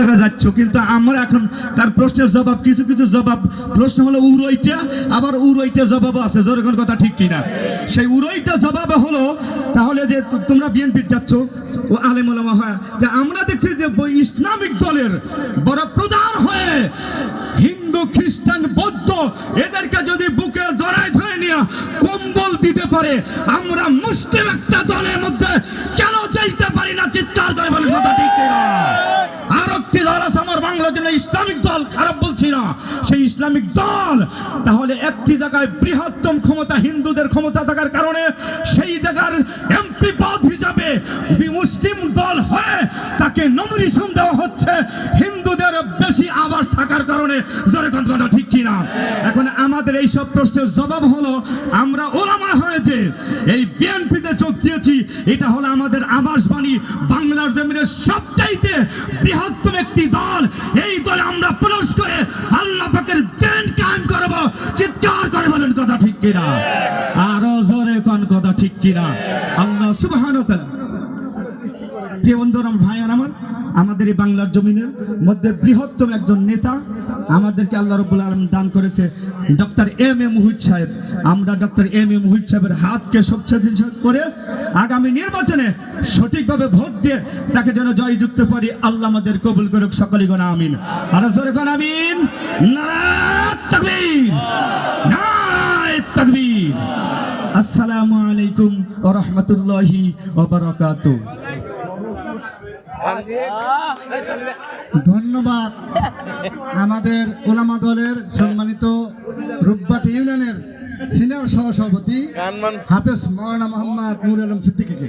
জায়গায় যাচ্ছ, কিন্তু আমরা এখন তার প্রশ্নের জবাব কিছু কিছু জবাব প্রশ্ন হলো উড়ইটা, আবার উড়ইটা জবাবও আছে, যেরকম কথা ঠিক কিনা। সেই উড়ইটা জবাবে হলো তাহলে যে তোমরা বিএনপি যাচ্ছ ও আলেম ওলামা হয়, যে আমরা দেখছি যে ইসলামিক দলের বড় প্রধান হয়ে হিন্দু খ্রিস্টান বৌদ্ধ এদেরকে যদি বুকে জড়ায় ধরে নিয়ে কম্বল দিতে পারে, আমরা মুসলিম একটা দলের মধ্যে কেন চাইতে পারি না? চিৎকার করে বলেন কথা ঠিক কিনা। আর একটি দল আছে আমার বাংলার জন্য, ইসলামিক দল, খারাপ বলছি না, সেই ইসলামিক দল তাহলে একটি জায়গায় বৃহত্তম ক্ষমতা হিন্দুদের ক্ষমতা থাকার কারণে সেই জায়গার এমপি পদ হিসাবে মুসলিম দল হয়ে তাকে নমিনেশন দেওয়া হচ্ছে হিন্দুদের বেশি আবাস থাকার কারণে, যেরকম কথা ঠিক কিনা। এখন আমাদের এই সব প্রশ্নের জবাব হলো আমরা ওলামা হয়ে যে এই বিএনপিতে যোগ দিয়েছি, এটা হলো আমাদের আবাসবাণী, বাংলার জমিনের সবচাইতে বৃহত্তম একটি দল। এই দলে আমরা প্রবেশ করে আল্লাহ পাকের দ্বীন কায়েম করব। চিৎকার করে বলেন কথা ঠিক কিনা, আরো জোরে কোন কথা ঠিক কিনা। আল্লাহ সুবহানাহু ওয়া তাআলা প্রিয় বন্ধুরা, ভাইয়ার আমার, আমাদের এই বাংলার জমিনের মধ্যে বৃহত্তম একজন নেতা আমাদেরকে আল্লাহ রাব্বুল আলামিন দান করেছে, ডক্টর এম এ মুহিত সাহেব। আমরা ডক্টর এম এ মুহিত সাহেবের হাতকে শক্তিশালী করে আগামী নির্বাচনে সঠিকভাবে ভোট দিয়ে তাকে যেন জয়যুক্ত পারি, আল্লাহ আমাদের কবুল করুক, সকলে গণ আমিন। আর জোরে গণ আমিন। নারায়ে তাকবীর, নারায়ে তাকবীর। আসসালামু আলাইকুম ওয়া রাহমাতুল্লাহি ওয়া বারাকাতুহু। ধন্যবাদ আমাদের ওলামা দলের সম্মানিত রূপবাটি ইউনিয়নের সিনিয়র সহসভাপতি হাফেজ মাওলানা মোহাম্মদ নূর আলম সিদ্দিকীকে।